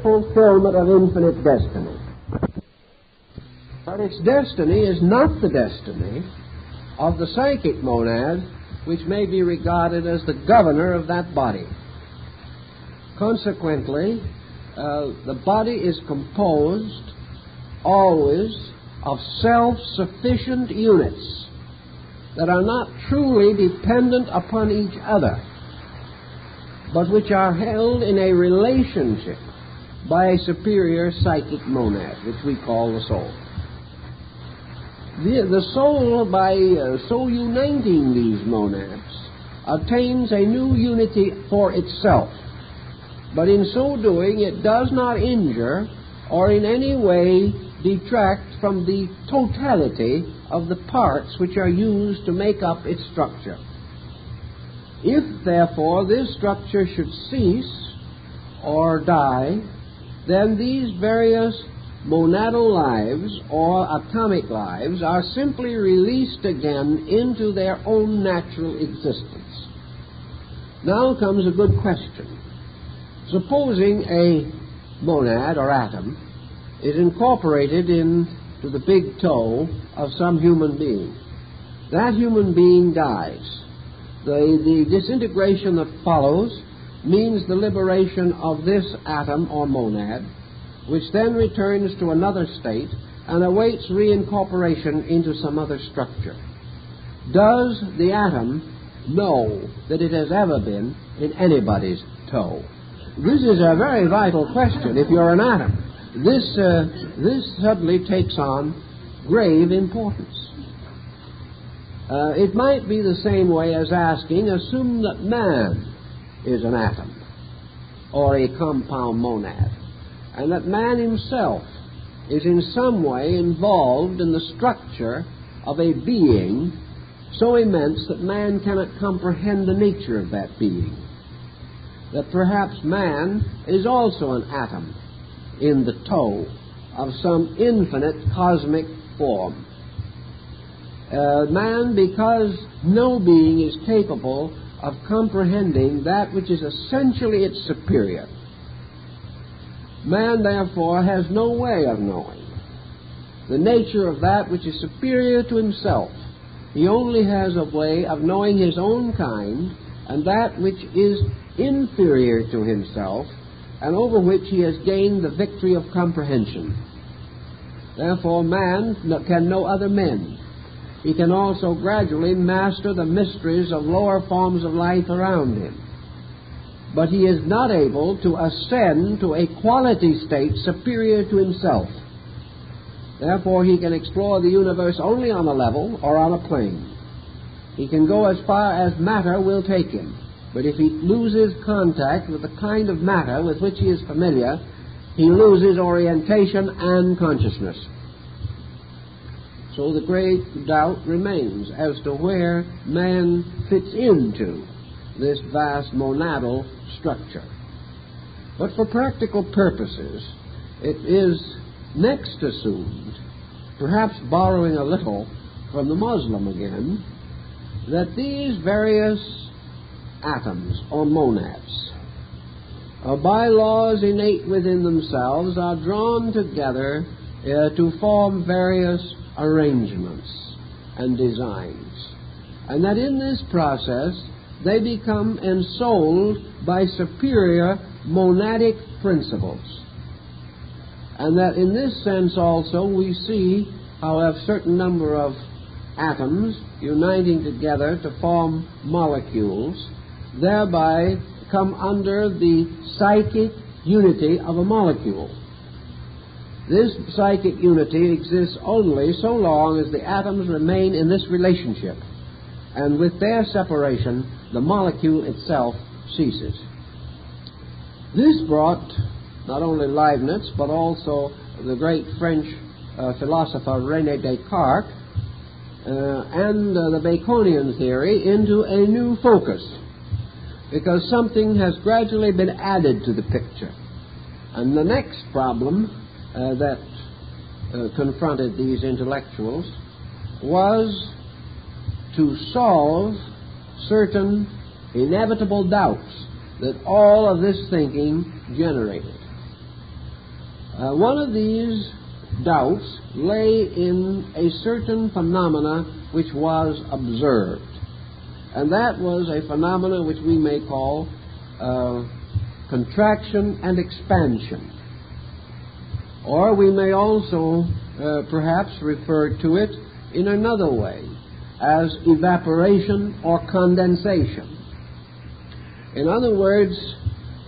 fulfillment of infinite destiny. But its destiny is not the destiny of the psychic monad, which may be regarded as the governor of that body. Consequently, the body is composed always of self-sufficient units that are not truly dependent upon each other, but which are held in a relationship by a superior psychic monad, which we call the soul. The soul, by so uniting these monads, attains a new unity for itself. But in so doing, it does not injure or in any way detract from the totality of the parts which are used to make up its structure. If, therefore, this structure should cease or die, then these various monadal lives or atomic lives are simply released again into their own natural existence. Now comes a good question. Supposing a monad or atom is incorporated into the big toe of some human being. That human being dies. The disintegration that follows means the liberation of this atom or monad, which then returns to another state and awaits reincorporation into some other structure. Does the atom know that it has ever been in anybody's toe? This is a very vital question. If you're an atom, this suddenly takes on grave importance. It might be the same way as asking, assume that man is an atom or a compound monad, and that man himself is in some way involved in the structure of a being so immense that man cannot comprehend the nature of that being. That perhaps man is also an atom in the toe of some infinite cosmic form. Man, because no being is capable of comprehending that which is essentially its superior, man, therefore, has no way of knowing the nature of that which is superior to himself. He only has a way of knowing his own kind and that which is inferior to himself and over which he has gained the victory of comprehension. Therefore, man can know other men. He can also gradually master the mysteries of lower forms of life around him. But he is not able to ascend to a quality state superior to himself. Therefore, he can explore the universe only on a level or on a plane. He can go as far as matter will take him. But if he loses contact with the kind of matter with which he is familiar, he loses orientation and consciousness. So the great doubt remains as to where man fits into this vast monadal structure. But for practical purposes, it is next assumed, perhaps borrowing a little from the Muslim again, that these various atoms or monads, by laws innate within themselves, are drawn together to form various arrangements and designs, and that in this process they become ensouled by superior monadic principles, and that in this sense also we see how a certain number of atoms uniting together to form molecules thereby come under the psychic unity of a molecule. This psychic unity exists only so long as the atoms remain in this relationship, and with their separation, the molecule itself ceases. This brought not only Leibniz, but also the great French philosopher René Descartes and the Baconian theory into a new focus, because something has gradually been added to the picture. And the next problem that confronted these intellectuals was to solve certain inevitable doubts that all of this thinking generated. One of these doubts lay in a certain phenomena which was observed, and that was a phenomena which we may call contraction and expansion. Or we may also perhaps refer to it in another way, as evaporation or condensation. In other words,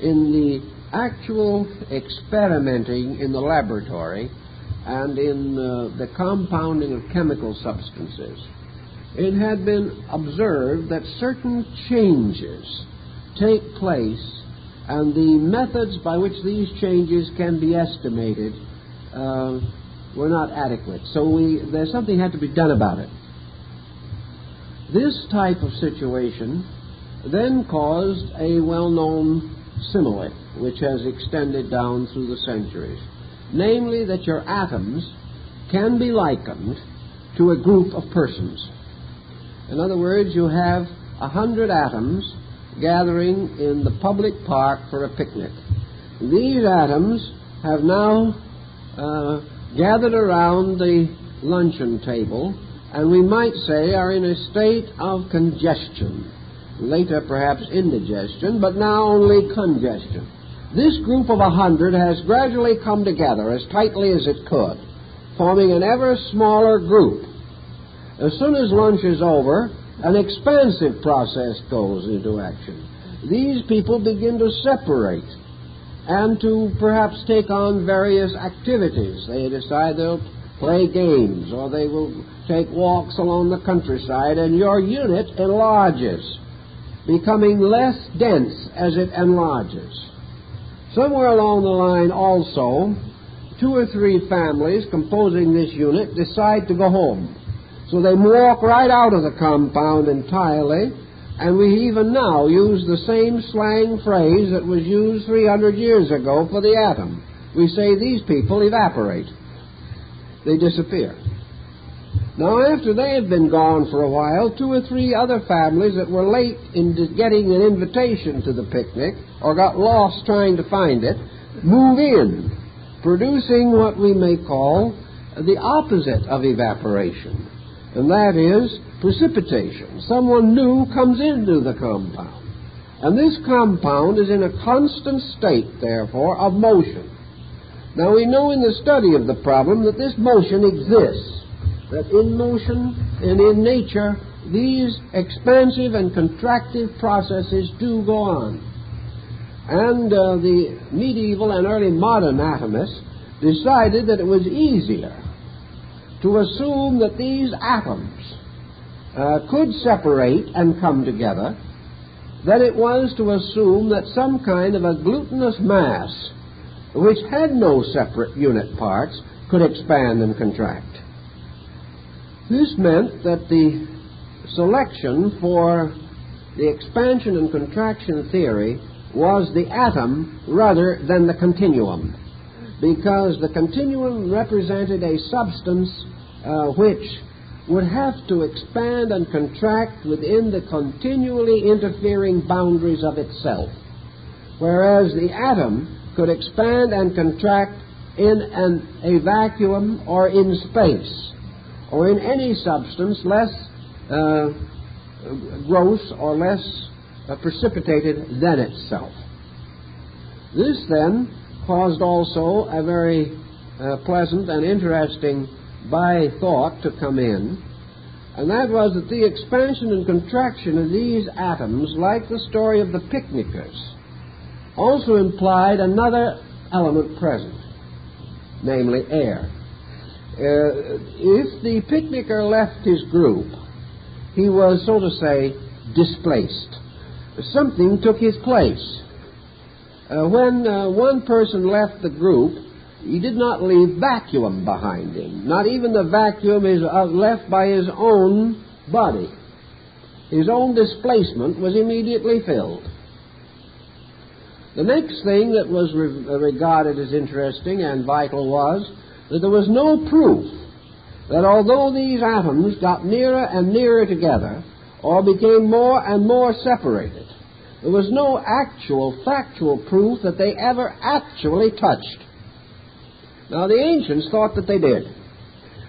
in the actual experimenting in the laboratory and in the compounding of chemical substances, it had been observed that certain changes take place, and the methods by which these changes can be estimated were not adequate. So there's something had to be done about it. This type of situation then caused a well-known simile which has extended down through the centuries, namely that your atoms can be likened to a group of persons. In other words, you have 100 atoms gathering in the public park for a picnic. These atoms have now gathered around the luncheon table, and we might say are in a state of congestion, later perhaps indigestion, but now only congestion. This group of 100 has gradually come together as tightly as it could, forming an ever smaller group. As soon as lunch is over, an expansive process goes into action. These people begin to separate and to perhaps take on various activities. They decide they'll play games, or they will take walks along the countryside, and your unit enlarges, becoming less dense as it enlarges. Somewhere along the line also, 2 or 3 families composing this unit decide to go home. So they walk right out of the compound entirely, and we even now use the same slang phrase that was used 300 years ago for the atom. We say these people evaporate. They disappear. Now, after they had been gone for a while, 2 or 3 other families that were late in getting an invitation to the picnic, or got lost trying to find it, move in, producing what we may call the opposite of evaporation, and that is precipitation. Someone new comes into the compound, and this compound is in a constant state, therefore, of motion. Now, we know in the study of the problem that this motion exists, that in motion and in nature, these expansive and contractive processes do go on. And the medieval and early modern atomists decided that it was easier to assume that these atoms could separate and come together than it was to assume that some kind of a glutinous mass, which had no separate unit parts, could expand and contract. This meant that the selection for the expansion and contraction theory was the atom rather than the continuum, because the continuum represented a substance which would have to expand and contract within the continually interfering boundaries of itself, whereas the atom could expand and contract in a vacuum or in space, or in any substance less gross or less precipitated than itself. This then caused also a very pleasant and interesting by-thought to come in, and that was that the expansion and contraction of these atoms, like the story of the picnickers, also implied another element present, namely air. If the picnicker left his group, he was, so to say, displaced. Something took his place. When one person left the group, he did not leave vacuum behind him. Not even the vacuum is left by his own body. His own displacement was immediately filled. The next thing that was regarded as interesting and vital was that there was no proof that although these atoms got nearer and nearer together, or became more and more separated, there was no actual factual proof that they ever actually touched. Now, the ancients thought that they did.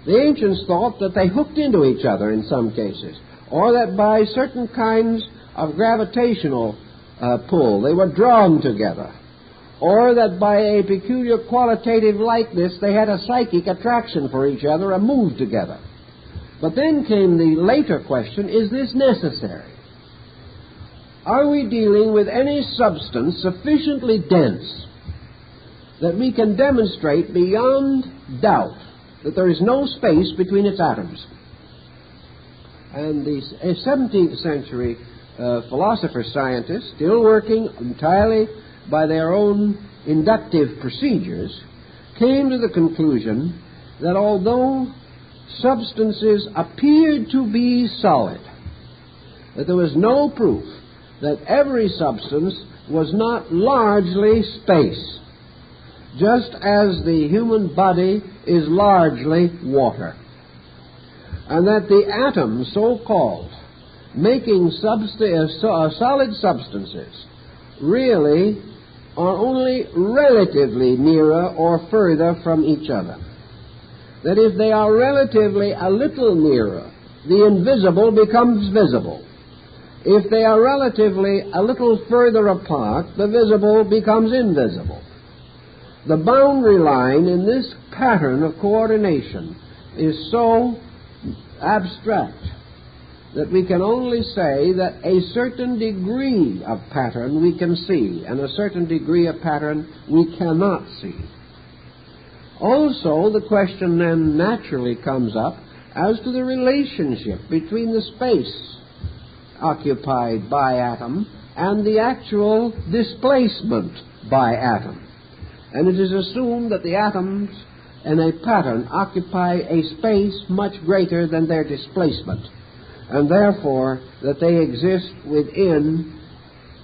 The ancients thought that they hooked into each other in some cases, or that by certain kinds of gravitational pull they were drawn together, or that by a peculiar qualitative likeness they had a psychic attraction for each other and moved together. But then came the later question, is this necessary? Are we dealing with any substance sufficiently dense that we can demonstrate beyond doubt that there is no space between its atoms? And the 17th century philosopher-scientists, still working entirely by their own inductive procedures, came to the conclusion that although substances appeared to be solid, that there was no proof that every substance was not largely space, just as the human body is largely water, and that the atoms, so-called, making solid substances, really are only relatively nearer or further from each other. That if they are relatively a little nearer, the invisible becomes visible. If they are relatively a little further apart, the visible becomes invisible. The boundary line in this pattern of coordination is so abstract that we can only say that a certain degree of pattern we can see, and a certain degree of pattern we cannot see. Also, the question then naturally comes up as to the relationship between the space occupied by atom and the actual displacement by atom. And it is assumed that the atoms in a pattern occupy a space much greater than their displacement, and therefore that they exist within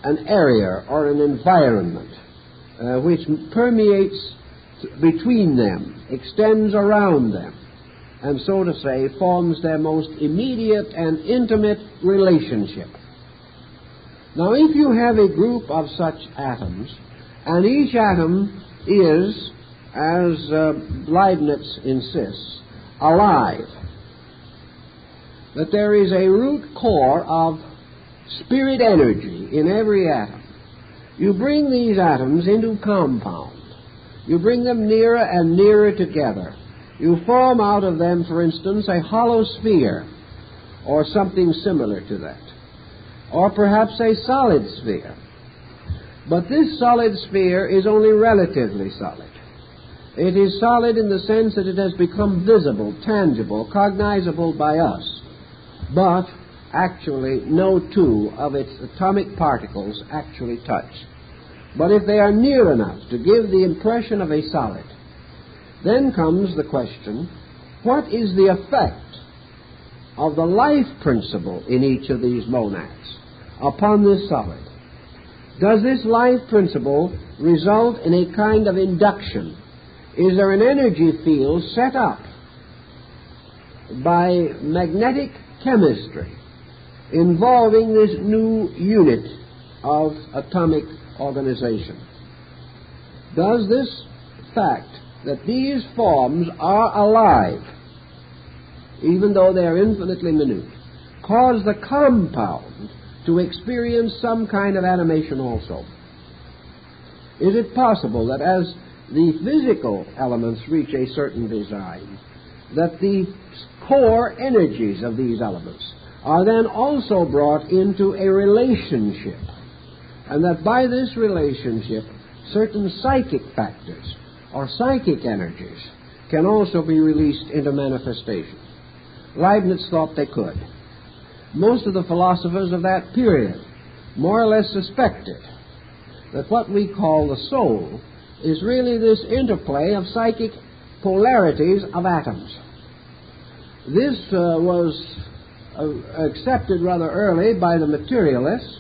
an area or an environment which permeates between them, extends around them, and so to say forms their most immediate and intimate relationship. Now, if you have a group of such atoms, and each atom is, as Leibniz insists, alive, that there is a root core of spirit energy in every atom, you bring these atoms into compound. You bring them nearer and nearer together. You form out of them, for instance, a hollow sphere, or something similar to that, or perhaps a solid sphere. But this solid sphere is only relatively solid. It is solid in the sense that it has become visible, tangible, cognizable by us, but actually no two of its atomic particles actually touch. But if they are near enough to give the impression of a solid, then comes the question, what is the effect of the life principle in each of these monads upon this solid? Does this life principle result in a kind of induction? Is there an energy field set up by magnetic chemistry involving this new unit of atomic organization? Does this fact that these forms are alive, even though they are infinitely minute, cause the compound to experience some kind of animation also? Is it possible that as the physical elements reach a certain design, that the core energies of these elements are then also brought into a relationship, and that by this relationship certain psychic factors or psychic energies can also be released into manifestation? Leibniz thought they could. Most of the philosophers of that period more or less suspected that what we call the soul is really this interplay of psychic polarities of atoms. This was accepted rather early by the materialists,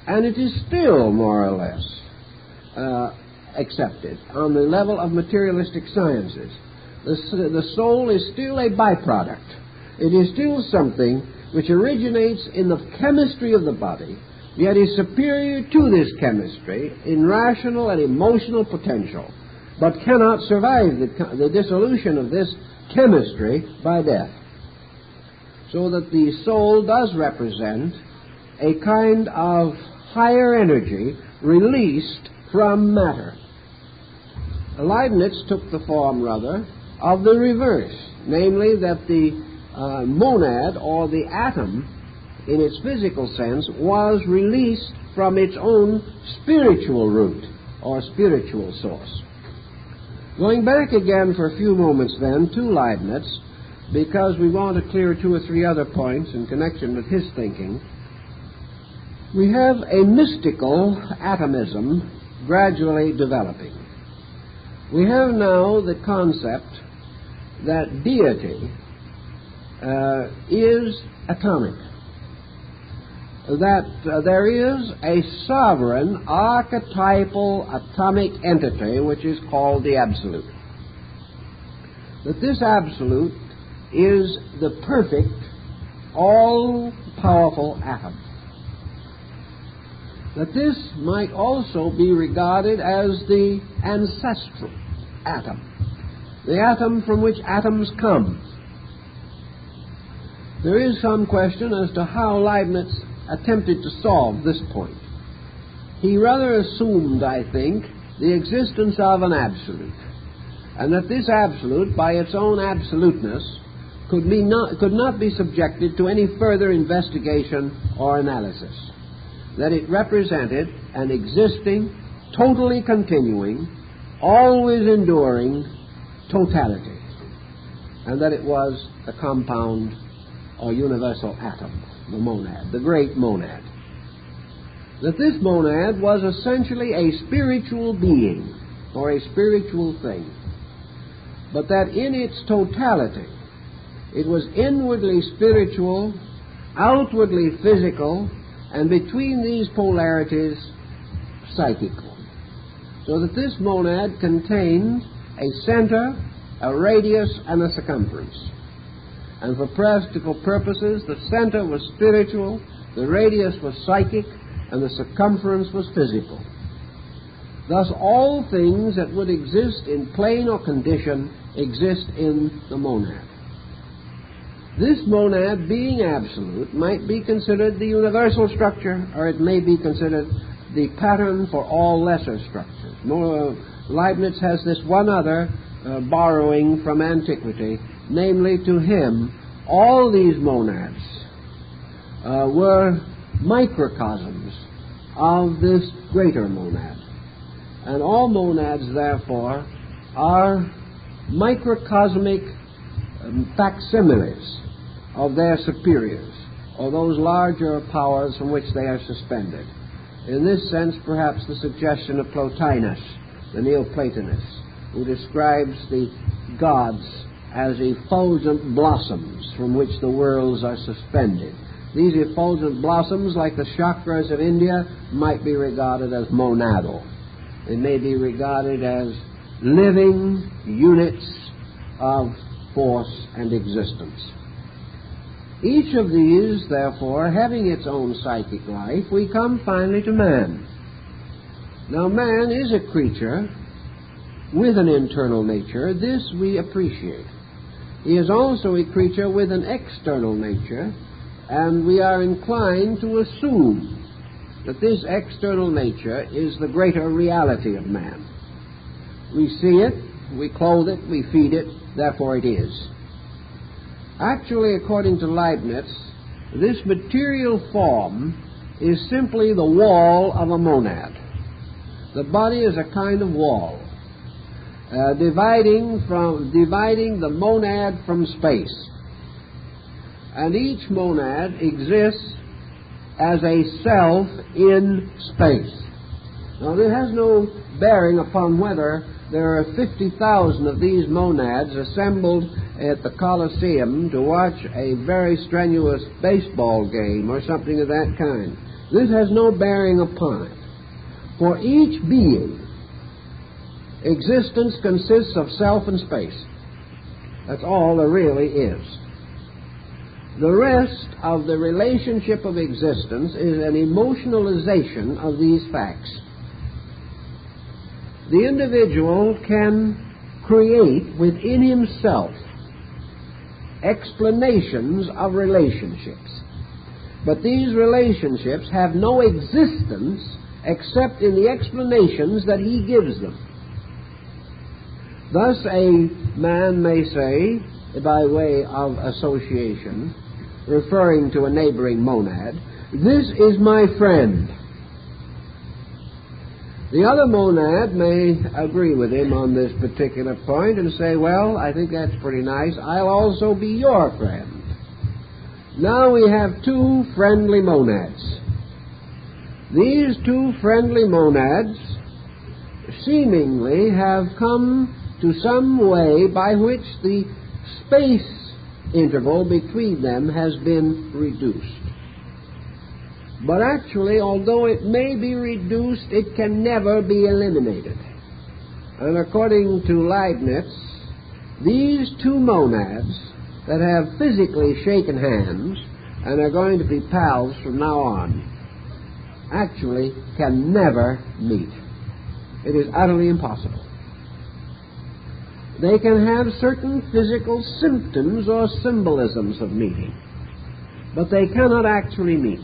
and it is still more or less accepted on the level of materialistic sciences. The soul is still a byproduct. It is still something which originates in the chemistry of the body, yet is superior to this chemistry in rational and emotional potential, but cannot survive the dissolution of this chemistry by death. So that the soul does represent a kind of higher energy released from matter. Leibniz took the form, rather, of the reverse, namely that the monad, or the atom, in its physical sense, was released from its own spiritual root, or spiritual source. Going back again for a few moments, then, to Leibniz, because we want to clear two or three other points in connection with his thinking, we have a mystical atomism gradually developing. We have now the concept that deity is atomic, that there is a sovereign archetypal atomic entity which is called the Absolute, that this Absolute is the perfect, all-powerful atom, that this might also be regarded as the ancestral atom, the atom from which atoms come. There is some question as to how Leibniz attempted to solve this point. He rather assumed, I think, the existence of an absolute, and that this absolute, by its own absoluteness, could not be subjected to any further investigation or analysis, that it represented an existing, totally continuing, always enduring totality, and that it was the compound or universal atom, the monad, the great monad. That this monad was essentially a spiritual being, or a spiritual thing, but that in its totality it was inwardly spiritual, outwardly physical, and between these polarities, psychical. So that this monad contained a center, a radius, and a circumference. And for practical purposes, the center was spiritual, the radius was psychic, and the circumference was physical. Thus, all things that would exist in plane or condition exist in the monad. This monad, being absolute, might be considered the universal structure, or it may be considered the pattern for all lesser structures. Leibniz has this one other borrowing from antiquity, namely, to him, all these monads were microcosms of this greater monad. And all monads, therefore, are microcosmic facsimiles of their superiors, or those larger powers from which they are suspended. In this sense, perhaps the suggestion of Plotinus, the Neoplatonist, who describes the gods as effulgent blossoms from which the worlds are suspended. These effulgent blossoms, like the chakras of India, might be regarded as monadal. They may be regarded as living units of force and existence. Each of these, therefore, having its own psychic life, we come finally to man. Now, man is a creature with an internal nature. This we appreciate. He is also a creature with an external nature, and we are inclined to assume that this external nature is the greater reality of man. We see it, we clothe it, we feed it, therefore it is. Actually, according to Leibniz, this material form is simply the wall of a monad. The body is a kind of wall, dividing the monad from space. And each monad exists as a self in space. Now, it has no bearing upon whether there are 50,000 of these monads assembled at the Colosseum to watch a very strenuous baseball game or something of that kind. This has no bearing upon it. For each being, existence consists of self and space. That's all there really is. The rest of the relationship of existence is an emotionalization of these facts. the individual can create within himself explanations of relationships. But these relationships have no existence except in the explanations that he gives them. Thus a man may say, by way of association, referring to a neighboring monad, "This is my friend." The other monad may agree with him on this particular point and say, "Well, I think that's pretty nice. I'll also be your friend." Now we have two friendly monads. These two friendly monads seemingly have come to some way by which the space interval between them has been reduced. But actually, although it may be reduced, it can never be eliminated. And according to Leibniz, these two monads that have physically shaken hands and are going to be pals from now on actually can never meet. It is utterly impossible. They can have certain physical symptoms or symbolisms of meeting, but they cannot actually meet.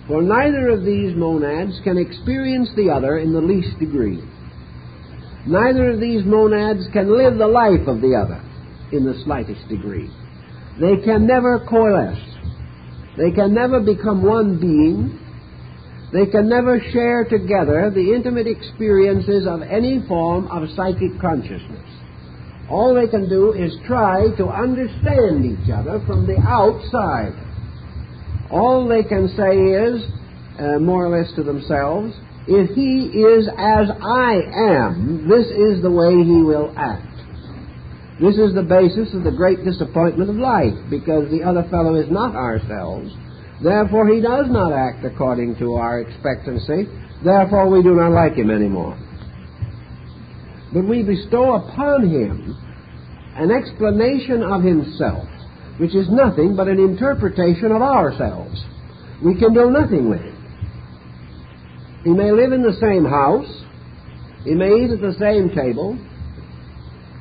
For neither of these monads can experience the other in the least degree. Neither of these monads can live the life of the other in the slightest degree. They can never coalesce. They can never become one being. They can never share together the intimate experiences of any form of psychic consciousness. All they can do is try to understand each other from the outside. All they can say is, more or less to themselves, "If he is as I am, this is the way he will act." This is the basis of the great disappointment of life, because the other fellow is not ourselves. Therefore, he does not act according to our expectancy. Therefore, we do not like him anymore. But we bestow upon him an explanation of himself, which is nothing but an interpretation of ourselves. We can do nothing with it. He may live in the same house. He may eat at the same table.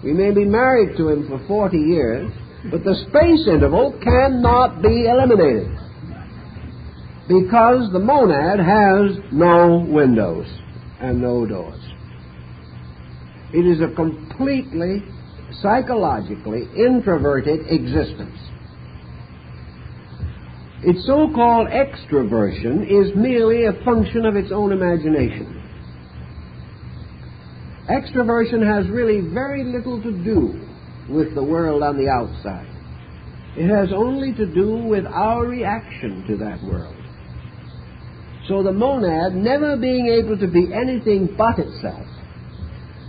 We may be married to him for 40 years, but the space interval cannot be eliminated because the monad has no windows and no doors. It is a completely psychologically introverted existence. Its so-called extroversion is merely a function of its own imagination. Extroversion has really very little to do with the world on the outside. It has only to do with our reaction to that world. So the monad, never being able to be anything but itself,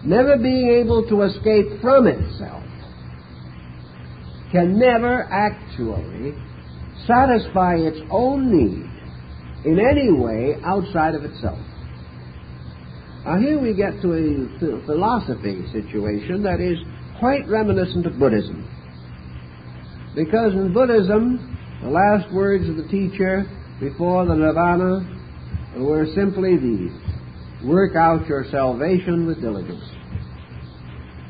never being able to escape from itself, can never actually satisfy its own need in any way outside of itself. Now here we get to a philosophy situation that is quite reminiscent of Buddhism. Because in Buddhism, the last words of the teacher before the nirvana were simply these: work out your salvation with diligence.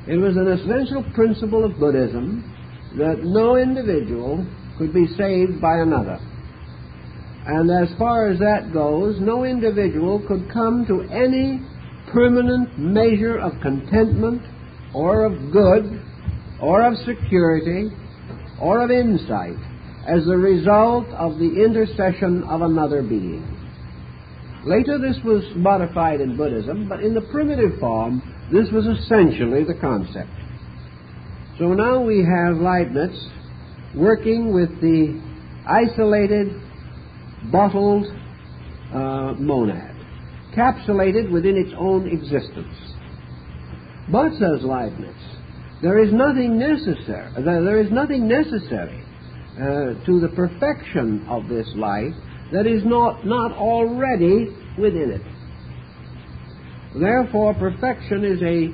It was an essential principle of Buddhism that no individual could be saved by another. And as far as that goes, no individual could come to any permanent measure of contentment or of good or of security or of insight as the result of the intercession of another being. Later this was modified in Buddhism, but in the primitive form this was essentially the concept. So now we have Leibniz working with the isolated, bottled monad, capsulated within its own existence. But, says Leibniz, there is nothing necessary to the perfection of this life that is not already within it. Therefore, perfection is a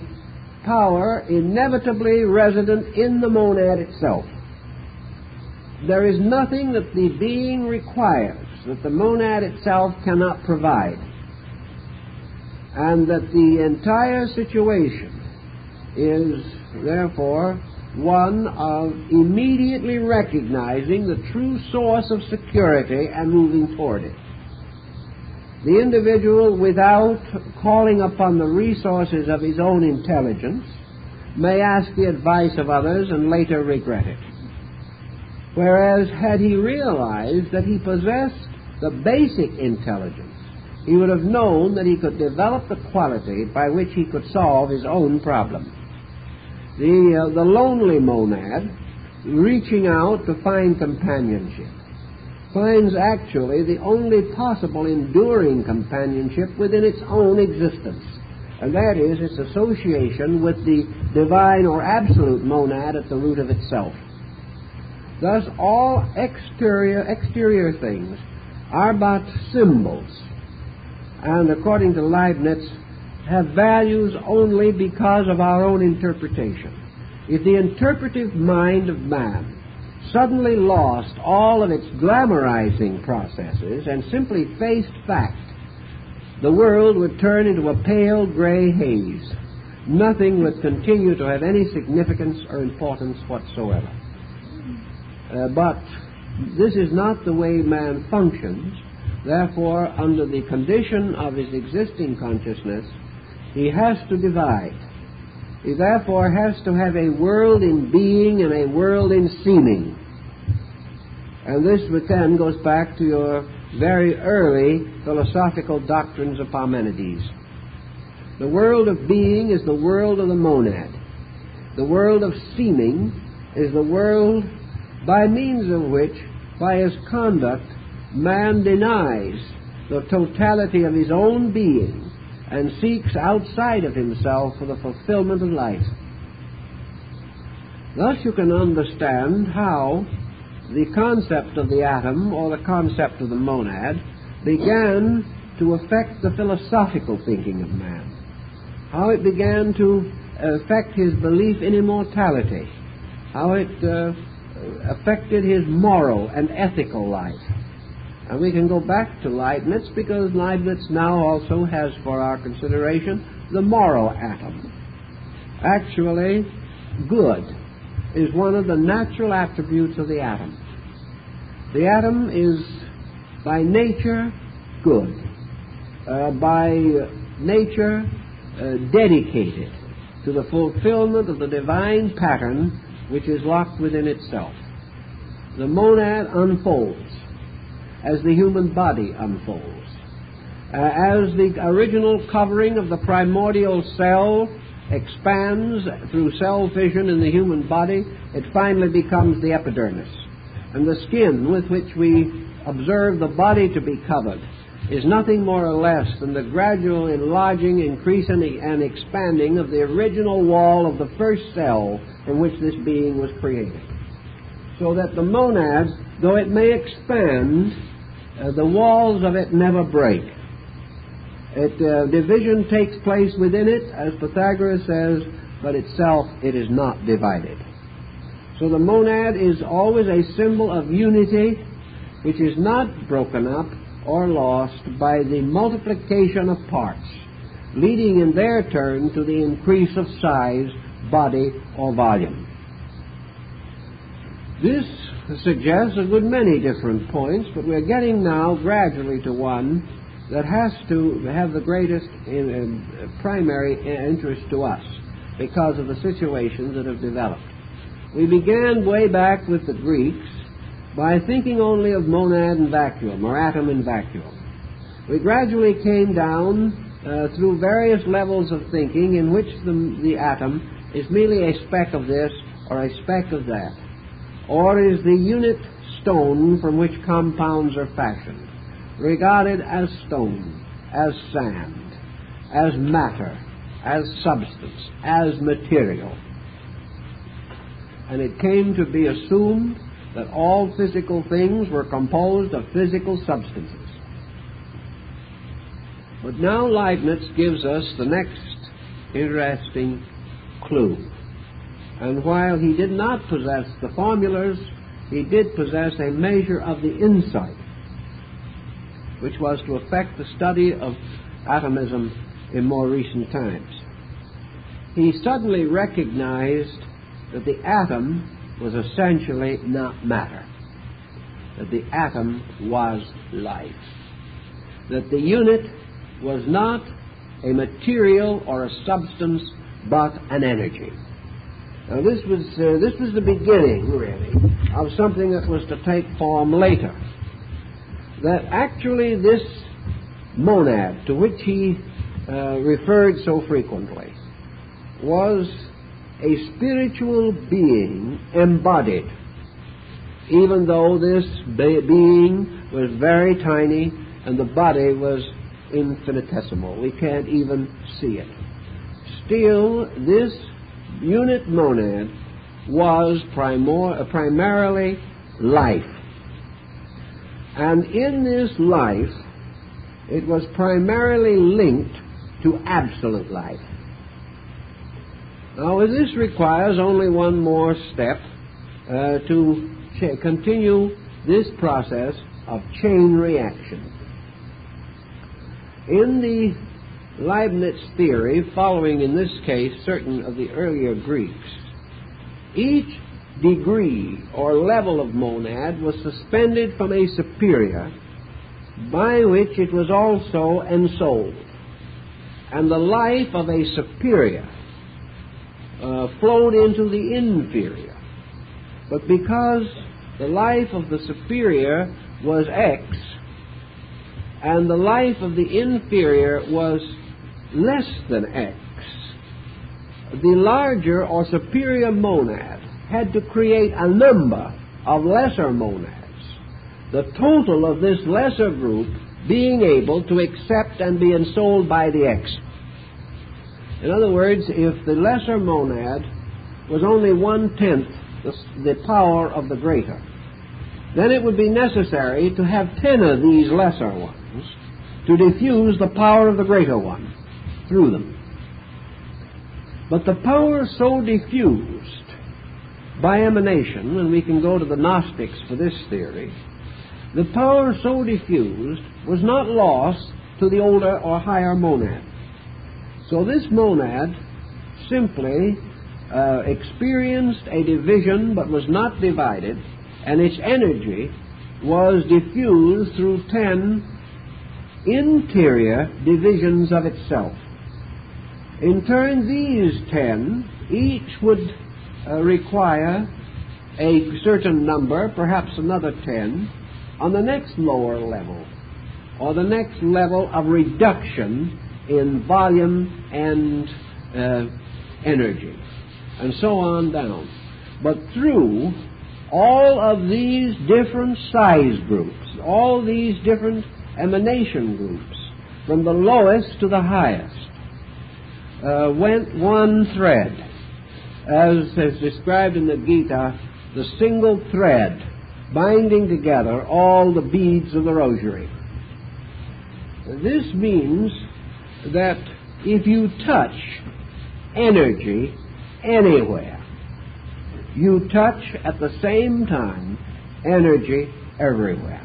power inevitably resident in the monad itself. There is nothing that the being requires that the monad itself cannot provide. and that the entire situation is therefore one of immediately recognizing the true source of security and moving toward it. The individual, without calling upon the resources of his own intelligence, may ask the advice of others and later regret it. Whereas, had he realized that he possessed the basic intelligence, he would have known that he could develop the quality by which he could solve his own problem. The lonely monad, reaching out to find companionship, finds actually the only possible enduring companionship within its own existence, and that is its association with the divine or absolute monad at the root of itself. Thus, all exterior things are but symbols, and according to Leibniz, have values only because of our own interpretation. If the interpretive mind of man suddenly lost all of its glamorizing processes and simply faced fact, the world would turn into a pale gray haze. Nothing would continue to have any significance or importance whatsoever. But this is not the way man functions. Therefore, under the condition of his existing consciousness, he has to divide. He therefore has to have a world in being and a world in seeming. And this again goes back to your very early philosophical doctrines of Parmenides. The world of being is the world of the monad. The world of seeming is the world by means of which, by his conduct, man denies the totality of his own being and seeks outside of himself for the fulfillment of life. Thus you can understand how the concept of the atom or the concept of the monad began to affect the philosophical thinking of man, how it began to affect his belief in immortality, how it affected his moral and ethical life. And we can go back to Leibniz, because Leibniz now also has for our consideration the moral atom. Actually, good is one of the natural attributes of the atom. The atom is by nature good, by nature dedicated to the fulfillment of the divine pattern which is locked within itself. The monad unfolds as the human body unfolds. As the original covering of the primordial cell expands through cell fission in the human body, it finally becomes the epidermis. And the skin with which we observe the body to be covered is nothing more or less than the gradual enlarging, increasing, and expanding of the original wall of the first cell from which this being was created. So that the monad, though it may expand, the walls of it never break. Division takes place within it, as Pythagoras says, but itself it is not divided. So the monad is always a symbol of unity, which is not broken up or lost by the multiplication of parts, leading in their turn to the increase of size, body, or volume. This suggests a good many different points, but we're getting now gradually to one that has to have the greatest primary interest to us because of the situations that have developed. We began way back with the Greeks by thinking only of monad and vacuum, or atom and vacuum. We gradually came down through various levels of thinking in which the atom is merely a speck of this or a speck of that, or is the unit stone from which compounds are fashioned, regarded as stone, as sand, as matter, as substance, as material. And it came to be assumed that all physical things were composed of physical substances. But now Leibniz gives us the next interesting clue. And while he did not possess the formulas, he did possess a measure of the insight, which was to affect the study of atomism in more recent times. He suddenly recognized that the atom was essentially not matter, that the atom was life, that the unit was not a material or a substance but an energy. Now this was the beginning, really, of something that was to take form later. That actually this monad to which he referred so frequently was a spiritual being embodied, even though this being was very tiny and the body was infinitesimal. We can't even see it. Still, this unit monad was primarily life. And in this life, it was primarily linked to absolute life. Now, this requires only one more step to continue this process of chain reaction. In the Leibniz theory, following in this case certain of the earlier Greeks, each degree or level of monad was suspended from a superior by which it was also ensouled. And the life of a superior flowed into the inferior. But because the life of the superior was X, and the life of the inferior was less than X, the larger or superior monad had to create a number of lesser monads, the total of this lesser group being able to accept and be ensouled by the X. In other words, if the lesser monad was only 1/10 the power of the greater, then it would be necessary to have 10 of these lesser ones to diffuse the power of the greater one through them. But the power so diffused by emanation, and we can go to the Gnostics for this theory, the power so diffused was not lost to the older or higher monad. So this monad simply experienced a division but was not divided, and its energy was diffused through 10 interior divisions of itself. In turn, these 10, each would require a certain number, perhaps another 10, on the next lower level, or the next level of reduction in volume and energy, and so on down. But through all of these different size groups, all these different emanation groups, from the lowest to the highest, went one thread, as is described in the Gita, the single thread binding together all the beads of the rosary. This means that if you touch energy anywhere, you touch at the same time energy everywhere.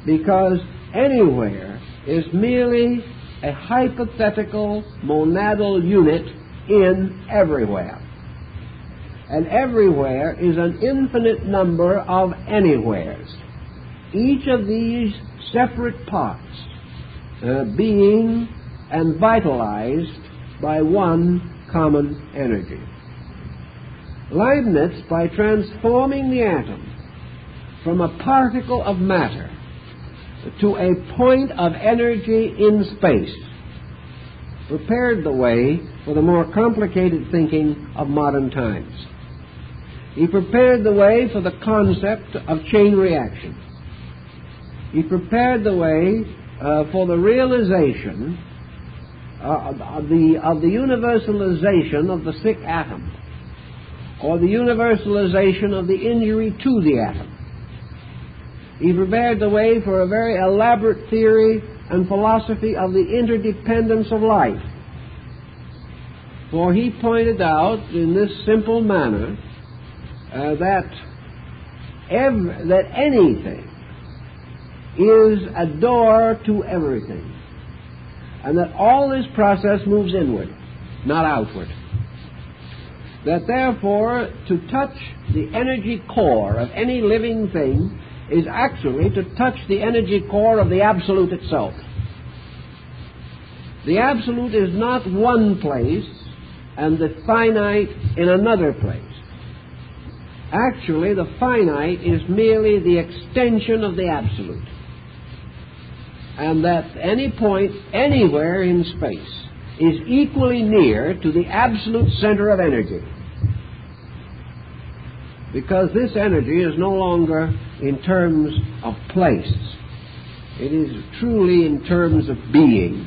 Because anywhere is merely a hypothetical monadal unit in everywhere. And everywhere is an infinite number of anywheres, each of these separate parts being and vitalized by one common energy. Leibniz, by transforming the atom from a particle of matter to a point of energy in space, prepared the way for the more complicated thinking of modern times. He prepared the way for the concept of chain reaction. He prepared the way for the realization of the universalization of the sick atom, or the universalization of the injury to the atom. He prepared the way for a very elaborate theory and philosophy of the interdependence of life. For he pointed out in this simple manner that anything is a door to everything, and that all this process moves inward, not outward. That therefore, to touch the energy core of any living thing is actually to touch the energy core of the Absolute itself. The Absolute is not one place and the finite in another place. Actually, the finite is merely the extension of the Absolute. And that any point anywhere in space is equally near to the absolute center of energy. Because this energy is no longer in terms of place. It is truly in terms of being.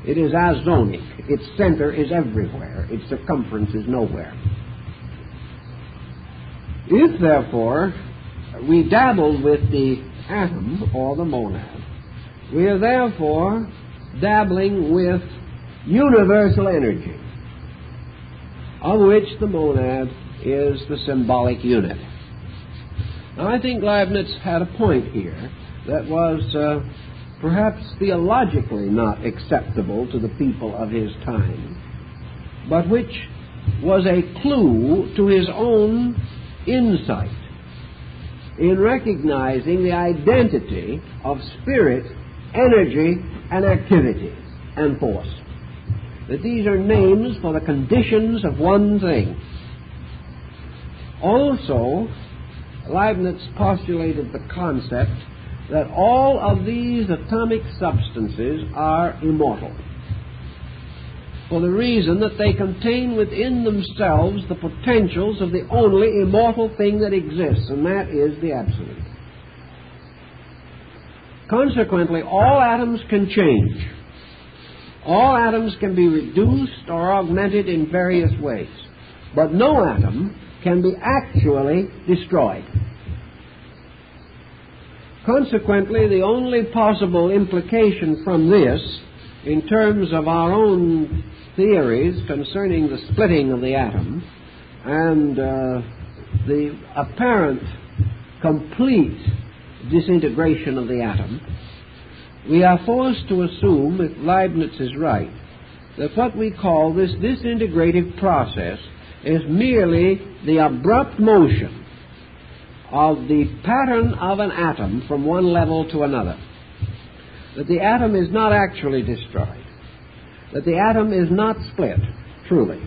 It is azonic. Its center is everywhere. Its circumference is nowhere. If, therefore, we dabble with the atom or the monad, we are therefore dabbling with universal energy, of which the monad is the symbolic unit. Now, I think Leibniz had a point here that was perhaps theologically not acceptable to the people of his time, but which was a clue to his own insight in recognizing the identity of spirit, energy, and activity and force. That these are names for the conditions of one thing. Also, Leibniz postulated the concept that all of these atomic substances are immortal, for the reason that they contain within themselves the potentials of the only immortal thing that exists, and that is the Absolute. Consequently, all atoms can change. All atoms can be reduced or augmented in various ways, but no atom can be actually destroyed. Consequently, the only possible implication from this, in terms of our own theories concerning the splitting of the atom and the apparent complete disintegration of the atom, we are forced to assume, if Leibniz is right, that what we call this disintegrative process is merely the abrupt motion of the pattern of an atom from one level to another. That the atom is not actually destroyed. That the atom is not split, truly.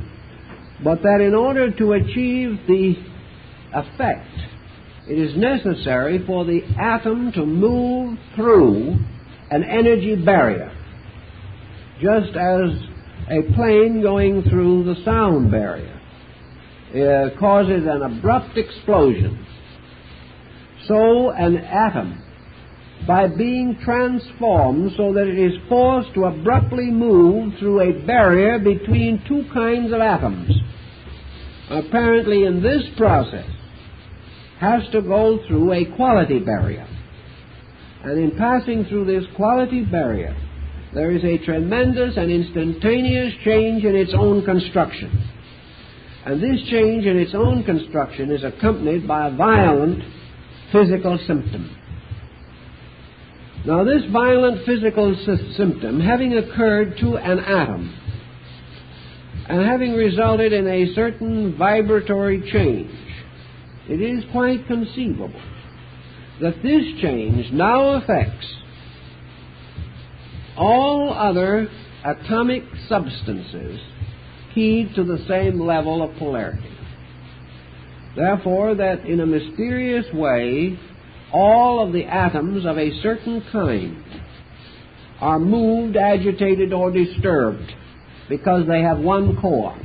But that in order to achieve the effect, it is necessary for the atom to move through an energy barrier, just as a plane going through the sound barrier causes an abrupt explosion. So an atom, by being transformed so that it is forced to abruptly move through a barrier between two kinds of atoms, apparently in this process has to go through a quality barrier. And in passing through this quality barrier, there is a tremendous and instantaneous change in its own construction. And this change in its own construction is accompanied by a violent physical symptom. Now, this violent physical symptom, having occurred to an atom and having resulted in a certain vibratory change, it is quite conceivable that this change now affects all other atomic substances keyed to the same level of polarity. Therefore, that in a mysterious way, all of the atoms of a certain kind are moved, agitated, or disturbed because they have one core.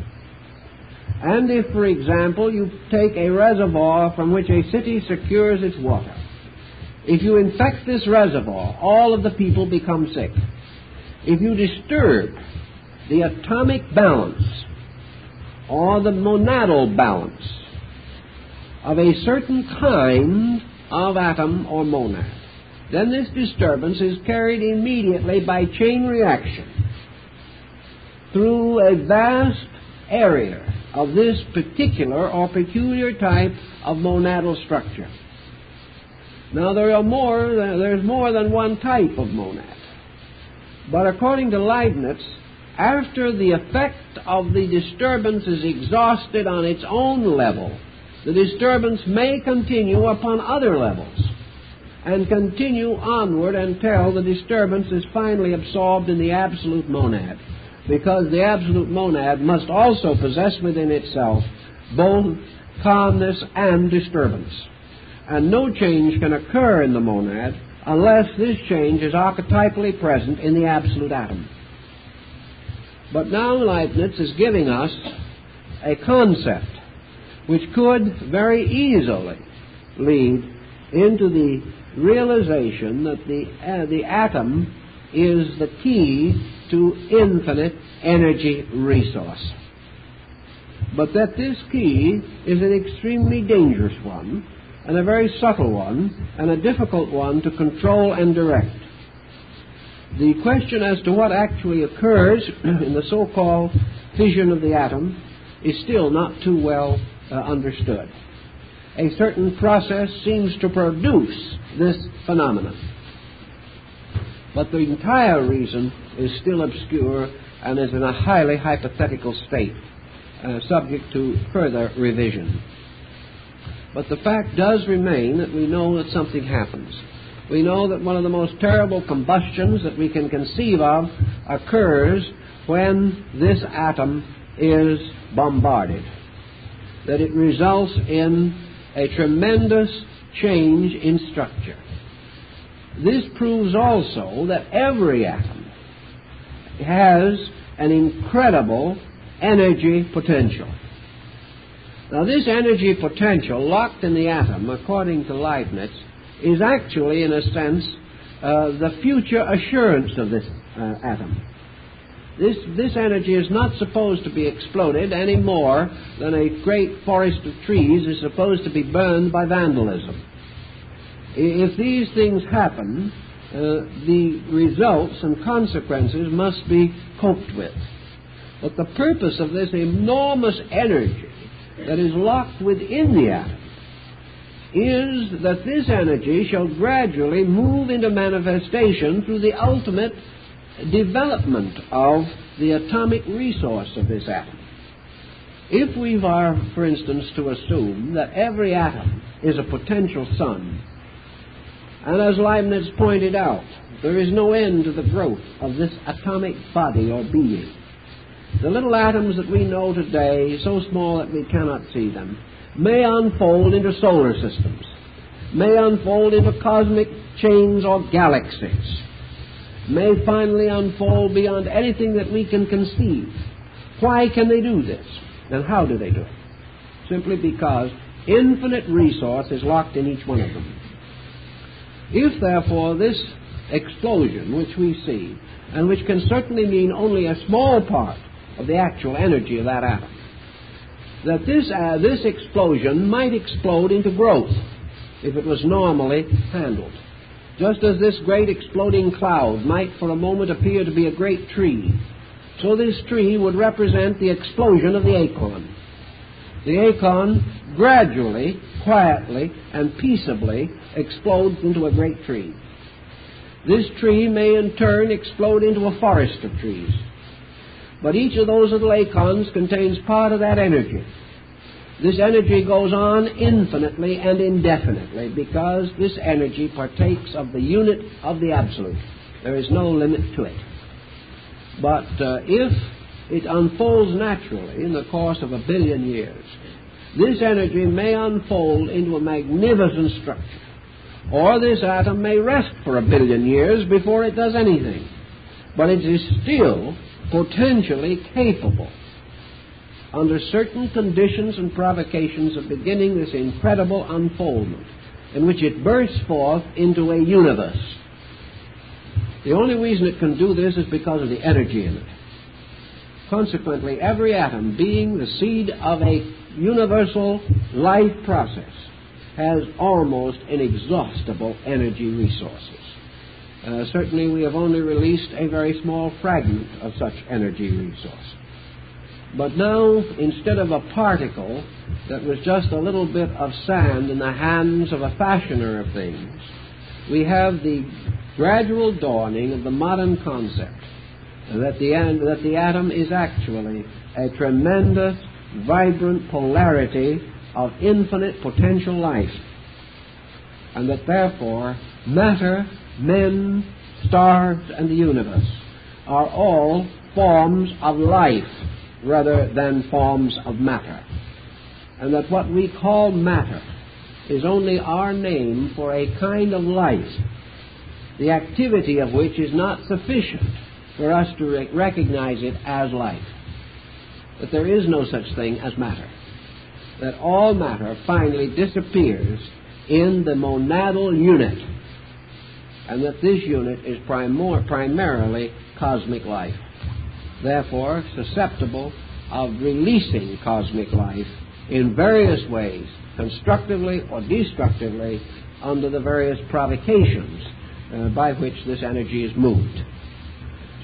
And if, for example, you take a reservoir from which a city secures its water, if you infect this reservoir, all of the people become sick. If you disturb the atomic balance or the monadal balance of a certain kind of atom or monad, then this disturbance is carried immediately by chain reaction through a vast area of this particular or peculiar type of monadal structure. Now, there's more than one type of monad, But according to Leibniz, after the effect of the disturbance is exhausted on its own level, the disturbance may continue upon other levels and continue onward until the disturbance is finally absorbed in the absolute monad, because the absolute monad must also possess within itself both calmness and disturbance. And no change can occur in the monad unless this change is archetypally present in the absolute atom. But now Leibniz is giving us a concept which could very easily lead into the realization that the atom is the key to infinite energy resource. But that this key is an extremely dangerous one, and a very subtle one, and a difficult one to control and direct. The question as to what actually occurs in the so-called fission of the atom is still not too well understood. A certain process seems to produce this phenomenon, but the entire reason is still obscure and is in a highly hypothetical state, subject to further revision. But the fact does remain that we know that something happens. We know that one of the most terrible combustions that we can conceive of occurs when this atom is bombarded, that it results in a tremendous change in structure. This proves also that every atom has an incredible energy potential. Now, this energy potential locked in the atom, according to Leibniz, is actually, in a sense, the future assurance of this atom. This energy is not supposed to be exploded any more than a great forest of trees is supposed to be burned by vandalism. If these things happen, the results and consequences must be coped with. But the purpose of this enormous energy that is locked within the atom is that this energy shall gradually move into manifestation through the ultimate development of the atomic resource of this atom. If we are, for instance, to assume that every atom is a potential sun, and as Leibniz pointed out, there is no end to the growth of this atomic body or being, the little atoms that we know today, so small that we cannot see them, may unfold into solar systems, may unfold into cosmic chains or galaxies, may finally unfold beyond anything that we can conceive. Why can they do this? And how do they do it? Simply because infinite resource is locked in each one of them. If, therefore, this explosion which we see, and which can certainly mean only a small part of the actual energy of that atom, that this explosion might explode into growth if it was normally handled. Just as this great exploding cloud might for a moment appear to be a great tree, so this tree would represent the explosion of the acorn. The acorn gradually, quietly, and peaceably explodes into a great tree. This tree may in turn explode into a forest of trees. But each of those little acorns contains part of that energy. This energy goes on infinitely and indefinitely because this energy partakes of the unit of the absolute. There is no limit to it. But if it unfolds naturally in the course of 1 billion years, this energy may unfold into a magnificent structure. Or this atom may rest for 1 billion years before it does anything. But it is still potentially capable, under certain conditions and provocations, of beginning this incredible unfoldment in which it bursts forth into a universe. The only reason it can do this is because of the energy in it. Consequently, every atom, being the seed of a universal life process, has almost inexhaustible energy resources. Certainly we have only released a very small fragment of such energy resource. But now, instead of a particle that was just a little bit of sand in the hands of a fashioner of things, we have the gradual dawning of the modern concept that the atom is actually a tremendous, vibrant polarity of infinite potential life, and that therefore matter, men, stars, and the universe are all forms of life rather than forms of matter, and that what we call matter is only our name for a kind of life, the activity of which is not sufficient for us to recognize it as life, that there is no such thing as matter, that all matter finally disappears in the monadal unit, and that this unit is primarily cosmic life, therefore susceptible of releasing cosmic life in various ways, constructively or destructively, under the various provocations by which this energy is moved.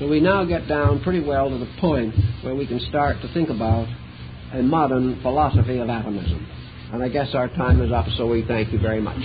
So we now get down pretty well to the point where we can start to think about a modern philosophy of atomism. And I guess our time is up, so we thank you very much.